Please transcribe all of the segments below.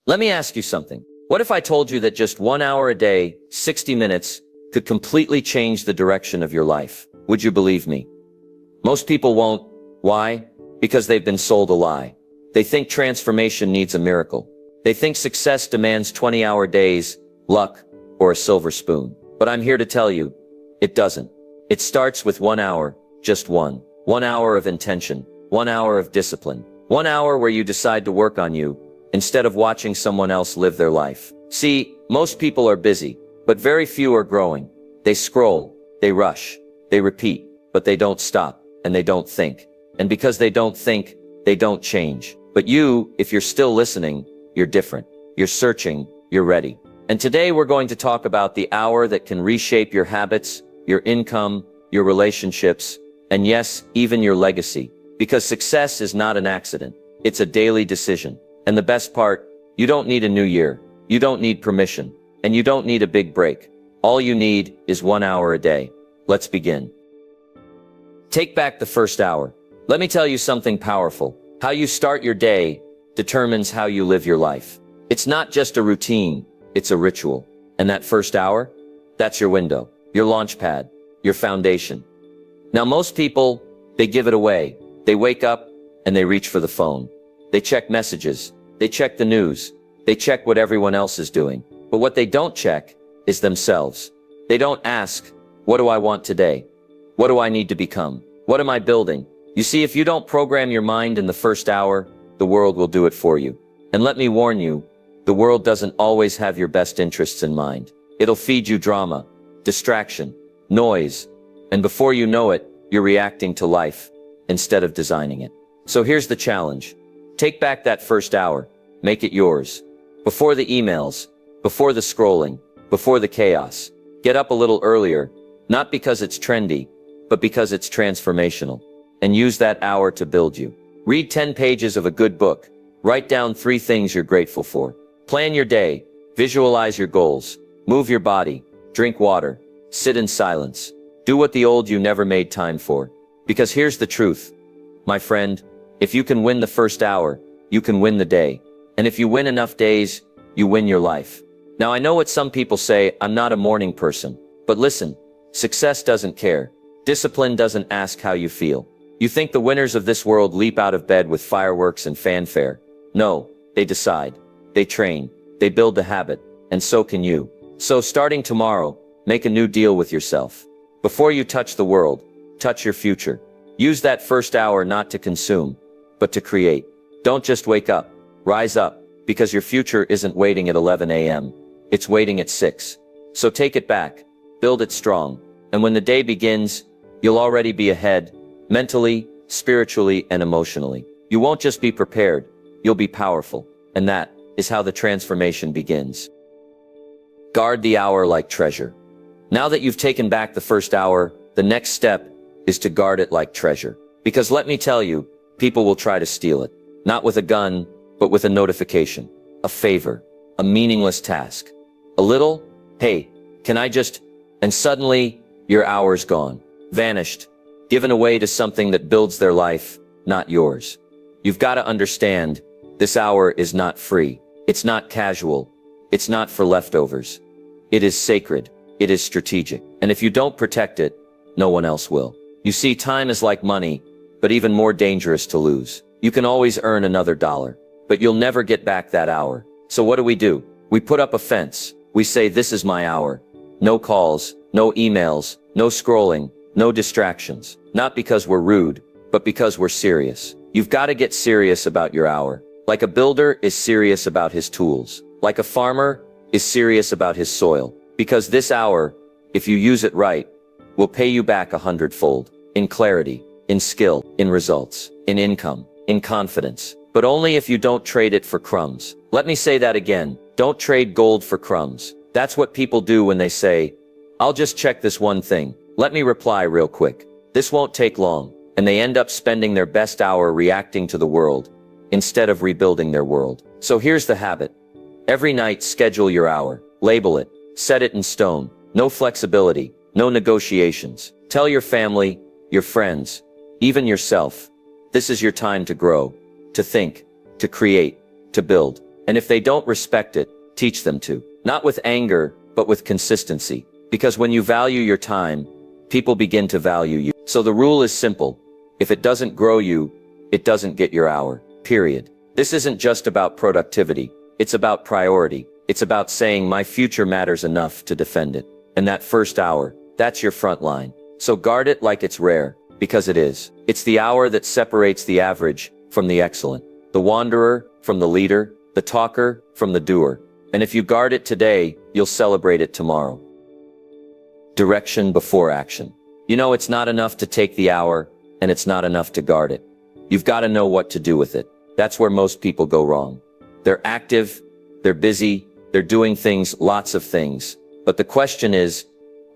Let me ask you something. What if I told you that just 1 hour a day, 60 minutes, could completely change the direction of your life? Would you believe me? Most people won't. Why? Because they've been sold a lie. They think transformation needs a miracle. They think success demands 20-hour days, luck, or a silver spoon. But I'm here to tell you, it doesn't. It starts with 1 hour, just one. 1 hour of intention, 1 hour of discipline, 1 hour where you decide to work on you, instead of watching someone else live their life. See, most people are busy, but very few are growing. They scroll, they rush, they repeat, but they don't stop, and they don't think. And because they don't think, they don't change. But you, if you're still listening, you're different. You're searching, you're ready. And today we're going to talk about the hour that can reshape your habits, your income, your relationships, and yes, even your legacy. Because success is not an accident. It's a daily decision. And the best part, you don't need a new year. You don't need permission. And you don't need a big break. All you need is 1 hour a day. Let's begin. Take back the first hour. Let me tell you something powerful. How you start your day determines how you live your life. It's not just a routine, it's a ritual. And that first hour, that's your window, your launch pad, your foundation. Now most people, they give it away. They wake up and they reach for the phone. They check messages. They check the news. They check what everyone else is doing. But what they don't check is themselves. They don't ask, what do I want today? What do I need to become? What am I building? You see, if you don't program your mind in the first hour, the world will do it for you. And let me warn you, the world doesn't always have your best interests in mind. It'll feed you drama, distraction, noise, and before you know it, you're reacting to life instead of designing it. So here's the challenge. Take back that first hour. Make it yours. Before the emails, before the scrolling, before the chaos. Get up a little earlier, not because it's trendy, but because it's transformational. And use that hour to build you. Read 10 pages of a good book. Write down 3 things you're grateful for. Plan your day. Visualize your goals. Move your body. Drink water. Sit in silence. Do what the old you never made time for. Because here's the truth. My friend, if you can win the first hour, you can win the day. And if you win enough days, you win your life. Now I know what some people say, I'm not a morning person. But listen, success doesn't care. Discipline doesn't ask how you feel. You think the winners of this world leap out of bed with fireworks and fanfare. No, they decide. They train. They build the habit. And so can you. So starting tomorrow, make a new deal with yourself. Before you touch the world, touch your future. Use that first hour not to consume, but to create. Don't just wake up. Rise up, because your future isn't waiting at 11 a.m. It's waiting at 6. So take it back. Build it strong. And when the day begins, you'll already be ahead. Mentally, spiritually, and emotionally. You won't just be prepared, you'll be powerful. And that is how the transformation begins. Guard the hour like treasure. Now that you've taken back the first hour, the next step is to guard it like treasure. Because let me tell you, people will try to steal it. Not with a gun, but with a notification, a favor, a meaningless task. A little, hey, can I just, and suddenly, your hour's gone, vanished. Given away to something that builds their life, not yours. You've got to understand, this hour is not free. It's not casual. It's not for leftovers. It is sacred. It is strategic. And if you don't protect it, no one else will. You see, time is like money, but even more dangerous to lose. You can always earn another dollar, but you'll never get back that hour. So what do? We put up a fence. We say, this is my hour. No calls, no emails, no scrolling, no distractions. Not because we're rude, but because we're serious. You've got to get serious about your hour. Like a builder is serious about his tools. Like a farmer is serious about his soil. Because this hour, if you use it right, will pay you back 100-fold. In clarity, in skill, in results, in income, in confidence. But only if you don't trade it for crumbs. Let me say that again. Don't trade gold for crumbs. That's what people do when they say, I'll just check this one thing. Let me reply real quick. This won't take long. And they end up spending their best hour reacting to the world, instead of rebuilding their world. So here's the habit. Every night, schedule your hour. Label it. Set it in stone. No flexibility. No negotiations. Tell your family, your friends, even yourself. This is your time to grow, to think, to create, to build. And if they don't respect it, teach them to. Not with anger, but with consistency. Because when you value your time, people begin to value you. So the rule is simple. If it doesn't grow you, it doesn't get your hour. Period. This isn't just about productivity. It's about priority. It's about saying my future matters enough to defend it. And that first hour, that's your front line. So guard it like it's rare, because it is. It's the hour that separates the average from the excellent, the wanderer from the leader, the talker from the doer. And if you guard it today, you'll celebrate it tomorrow. Direction before action. You know, it's not enough to take the hour, and it's not enough to guard it. You've got to know what to do with it. That's where most people go wrong. They're active, they're busy, they're doing things, lots of things. But the question is,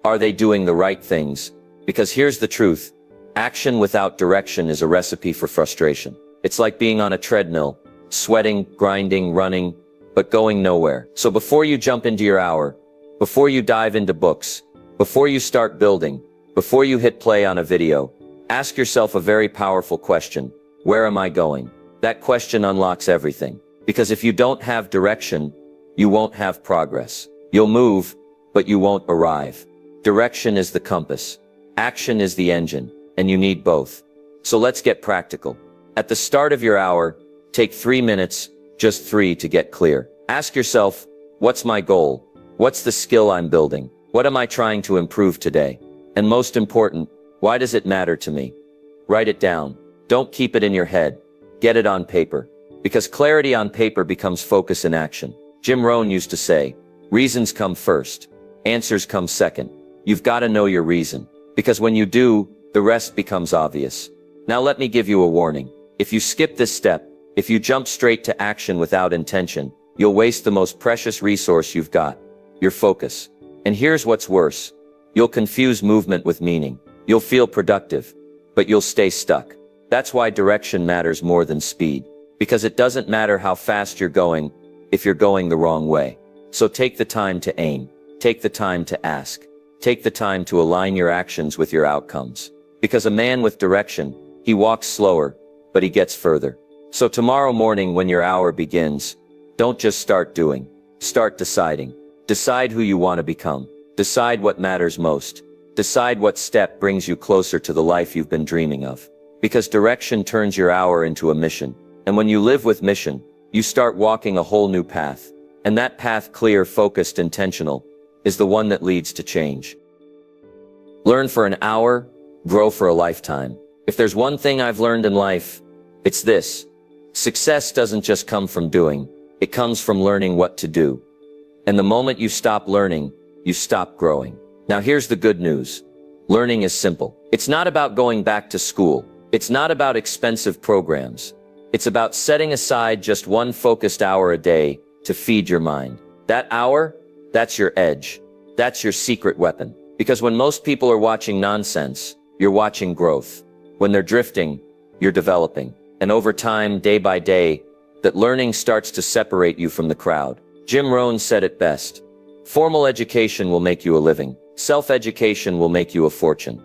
are they doing the right things? Because here's the truth. Action without direction is a recipe for frustration. It's like being on a treadmill, sweating, grinding, running, but going nowhere. So before you jump into your hour, before you dive into books, before you start building, before you hit play on a video, ask yourself a very powerful question. Where am I going? That question unlocks everything. Because if you don't have direction, you won't have progress. You'll move, but you won't arrive. Direction is the compass. Action is the engine, and you need both. So let's get practical. At the start of your hour, take 3 minutes, just 3 to get clear. Ask yourself, what's my goal? What's the skill I'm building? What am I trying to improve today? And most important, why does it matter to me? Write it down. Don't keep it in your head. Get it on paper. Because clarity on paper becomes focus in action. Rohn used to say, reasons come first. Answers come second. You've got to know your reason. Because when you do, the rest becomes obvious. Now let me give you a warning. If you skip this step, if you jump straight to action without intention, you'll waste the most precious resource you've got, your focus. And here's what's worse. You'll confuse movement with meaning. You'll feel productive, but you'll stay stuck. That's why direction matters more than speed. Because it doesn't matter how fast you're going if you're going the wrong way. So take the time to aim. Take the time to ask. Take the time to align your actions with your outcomes. Because a man with direction, he walks slower, but he gets further. So tomorrow morning when your hour begins, don't just start doing. Start deciding. Decide who you want to become. Decide what matters most. Decide what step brings you closer to the life you've been dreaming of. Because direction turns your hour into a mission. And when you live with mission, you start walking a whole new path. And that path, clear, focused, intentional, is the one that leads to change. Learn for an hour, grow for a lifetime. If there's one thing I've learned in life, it's this. Success doesn't just come from doing, it comes from learning what to do. And the moment you stop learning, you stop growing. Now here's the good news. Learning is simple. It's not about going back to school. It's not about expensive programs. It's about setting aside just one focused hour a day to feed your mind. That hour, that's your edge. That's your secret weapon. Because when most people are watching nonsense, you're watching growth. When they're drifting, you're developing. And over time, day by day, that learning starts to separate you from the crowd. Rohn said it best. Formal education will make you a living. Self-education will make you a fortune.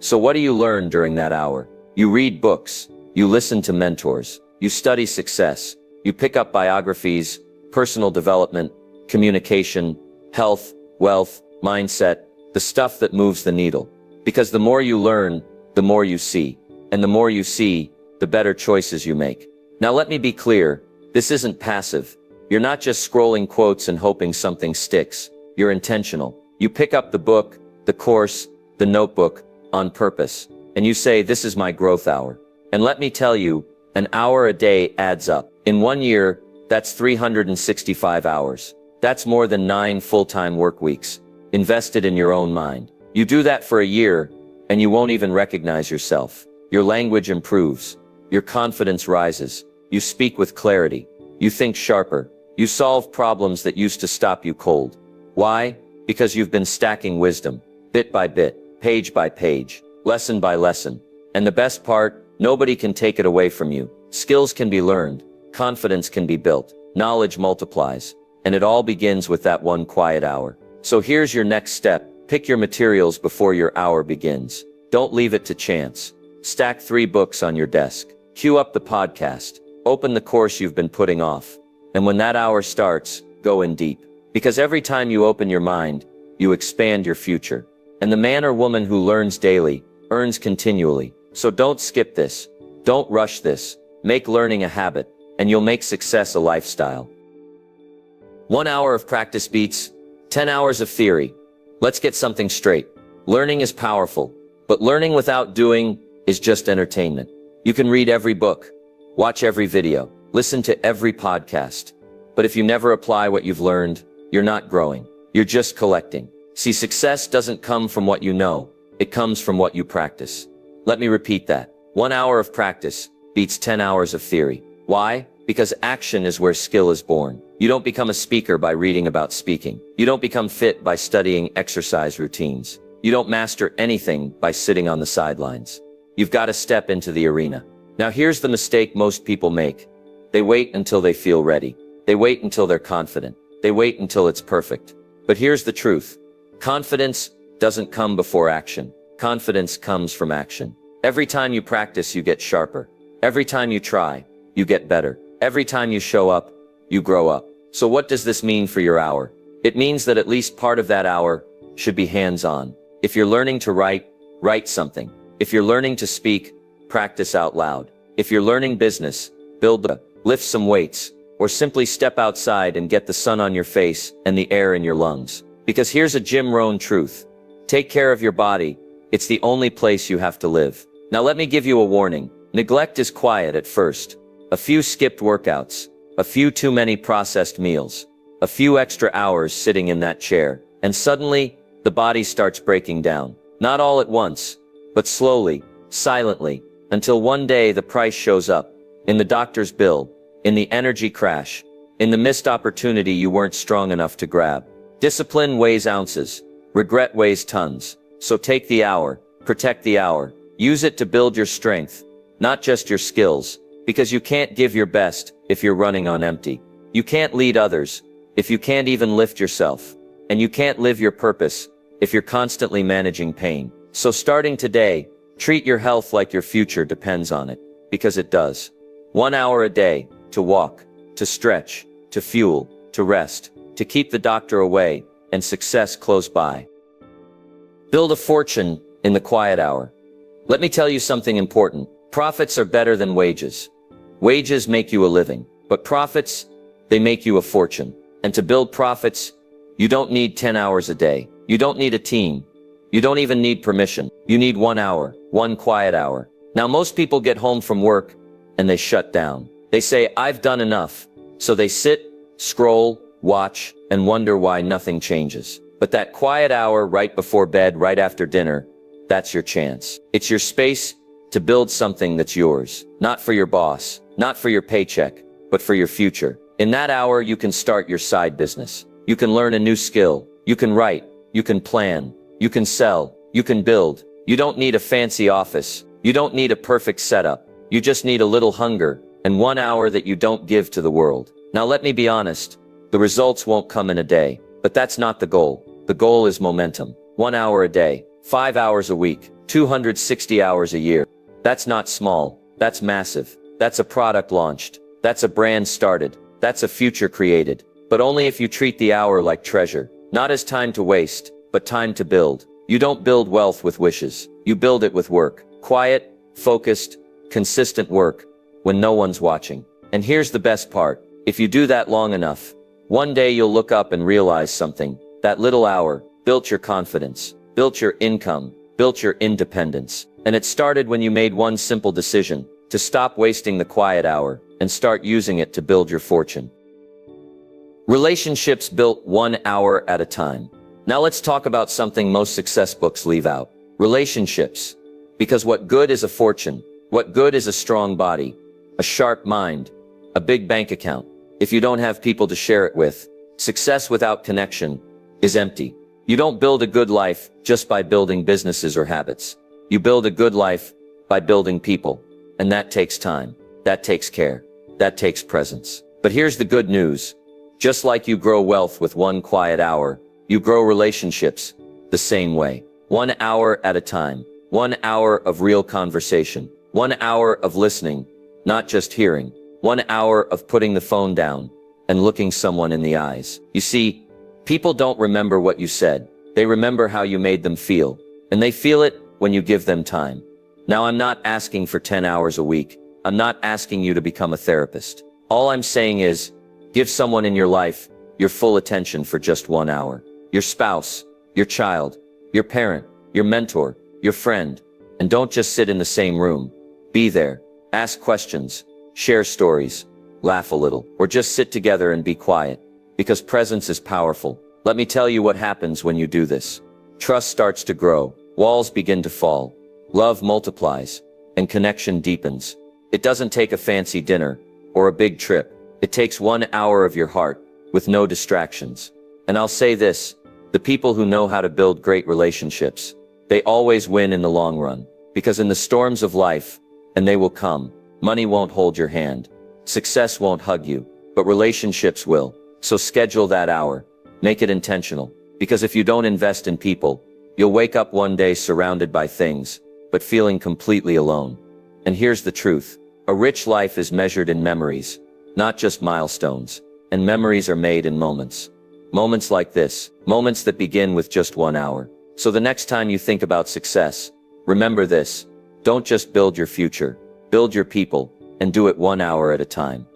So what do you learn during that hour? You read books. You listen to mentors. You study success. You pick up biographies, personal development, communication, health, wealth, mindset, the stuff that moves the needle. Because the more you learn, the more you see. And the more you see, the better choices you make. Now let me be clear, this isn't passive. You're not just scrolling quotes and hoping something sticks. You're intentional. You pick up the book, the course, the notebook, on purpose. And you say, this is my growth hour. And let me tell you, an hour a day adds up. In 1 year, that's 365 hours. That's more than 9 full-time work weeks, invested in your own mind. You do that for a year, and you won't even recognize yourself. Your language improves. Your confidence rises. You speak with clarity. You think sharper. You solve problems that used to stop you cold. Why? Because you've been stacking wisdom, bit by bit, page by page, lesson by lesson. And the best part, nobody can take it away from you. Skills can be learned. Confidence can be built. Knowledge multiplies. And it all begins with that one quiet hour. So here's your next step. Pick your materials before your hour begins. Don't leave it to chance. Stack 3 books on your desk. Queue up the podcast. Open the course you've been putting off. And when that hour starts, go in deep. Because every time you open your mind, you expand your future. And the man or woman who learns daily, earns continually. So don't skip this. Don't rush this. Make learning a habit, and you'll make success a lifestyle. 1 hour of practice beats 10 hours of theory. Let's get something straight. Learning is powerful, but learning without doing is just entertainment. You can read every book, watch every video, listen to every podcast. But if you never apply what you've learned, you're not growing. You're just collecting. See, success doesn't come from what you know. It comes from what you practice. Let me repeat that. 1 hour of practice beats 10 hours of theory. Why? Because action is where skill is born. You don't become a speaker by reading about speaking. You don't become fit by studying exercise routines. You don't master anything by sitting on the sidelines. You've got to step into the arena. Now here's the mistake most people make. They wait until they feel ready. They wait until they're confident. They wait until it's perfect. But here's the truth. Confidence doesn't come before action. Confidence comes from action. Every time you practice, you get sharper. Every time you try, you get better. Every time you show up, you grow up. So what does this mean for your hour? It means that at least part of that hour should be hands-on. If you're learning to write, write something. If you're learning to speak, practice out loud. If you're learning business, lift some weights, or simply step outside and get the sun on your face and the air in your lungs. Because here's a Jim Rohn truth. Take care of your body. It's the only place you have to live. Now let me give you a warning. Neglect is quiet at first. A few skipped workouts, a few too many processed meals, a few extra hours sitting in that chair, and suddenly, the body starts breaking down. Not all at once, but slowly, silently, until one day the price shows up. In the doctor's bill, in the energy crash, in the missed opportunity you weren't strong enough to grab. Discipline weighs ounces, regret weighs tons. So take the hour, protect the hour, use it to build your strength, not just your skills, because you can't give your best if you're running on empty. You can't lead others if you can't even lift yourself. And you can't live your purpose if you're constantly managing pain. So starting today, treat your health like your future depends on it, because it does. 1 hour a day, to walk, to stretch, to fuel, to rest, to keep the doctor away, and success close by. Build a fortune in the quiet hour. Let me tell you something important. Profits are better than wages. Wages make you a living, but profits, they make you a fortune. And to build profits, you don't need 10 hours a day. You don't need a team. You don't even need permission. You need 1 hour, one quiet hour. Now most people get home from work and they shut down. They say, I've done enough. So they sit, scroll, watch, and wonder why nothing changes. But that quiet hour right before bed, right after dinner, that's your chance. It's your space to build something that's yours. Not for your boss, not for your paycheck, but for your future. In that hour, you can start your side business. You can learn a new skill. You can write. You can plan. You can sell. You can build. You don't need a fancy office. You don't need a perfect setup. You just need a little hunger and 1 hour that you don't give to the world. Now let me be honest. The results won't come in a day, but that's not the goal. The goal is momentum. 1 hour a day, 5 hours a week, 260 hours a year. That's not small. That's massive. That's a product launched. That's a brand started. That's a future created. But only if you treat the hour like treasure. Not as time to waste, but time to build. You don't build wealth with wishes. You build it with work. Quiet, focused, consistent work when no one's watching. And here's the best part. If you do that long enough, one day you'll look up and realize something. That little hour built your confidence, built your income, built your independence. And it started when you made one simple decision to stop wasting the quiet hour and start using it to build your fortune. Relationships built 1 hour at a time. Now let's talk about something most success books leave out. Relationships. Because what good is a fortune? What good is a strong body, a sharp mind, a big bank account, if you don't have people to share it with? Success without connection is empty. You don't build a good life just by building businesses or habits. You build a good life by building people. And that takes time. That takes care. That takes presence. But here's the good news. Just like you grow wealth with 1 quiet hour, you grow relationships the same way. 1 hour at a time. 1 hour of real conversation. 1 hour of listening, not just hearing. 1 hour of putting the phone down and looking someone in the eyes. You see, people don't remember what you said. They remember how you made them feel. And they feel it when you give them time. Now, I'm not asking for 10 hours a week. I'm not asking you to become a therapist. All I'm saying is, give someone in your life your full attention for just 1 hour. Your spouse, your child, your parent, your mentor, your friend. And don't just sit in the same room. Be there. Ask questions. Share stories. Laugh a little. Or just sit together and be quiet. Because presence is powerful. Let me tell you what happens when you do this. Trust starts to grow. Walls begin to fall. Love multiplies. And connection deepens. It doesn't take a fancy dinner or a big trip. It takes 1 hour of your heart with no distractions. And I'll say this, the people who know how to build great relationships, they always win in the long run. Because in the storms of life, and they will come, money won't hold your hand. Success won't hug you, but relationships will. So schedule that hour. Make it intentional. Because if you don't invest in people, you'll wake up one day surrounded by things, but feeling completely alone. And here's the truth. A rich life is measured in memories, not just milestones. And memories are made in moments. Moments like this, moments that begin with just 1 hour. So the next time you think about success, remember this. Don't just build your future, build your people, and do it 1 hour at a time.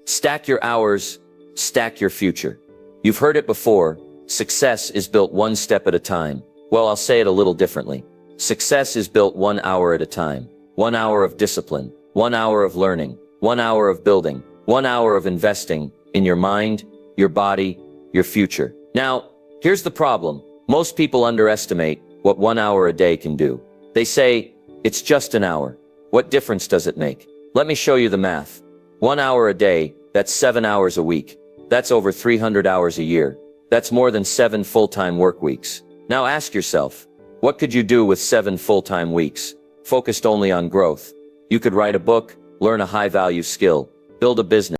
Stack your hours, stack your future. You've heard it before, success is built one step at a time. Well, I'll say it a little differently. Success is built 1 hour at a time. 1 hour of discipline, 1 hour of learning, 1 hour of building, 1 hour of investing in your mind, your body, your future. Now, here's the problem. Most people underestimate what 1 hour a day can do. They say, it's just an hour. What difference does it make? Let me show you the math. 1 hour a day, that's 7 hours a week. That's over 300 hours a year. That's more than 7 full-time work weeks. Now ask yourself, what could you do with 7 full-time weeks, focused only on growth? You could write a book, learn a high-value skill, build a business.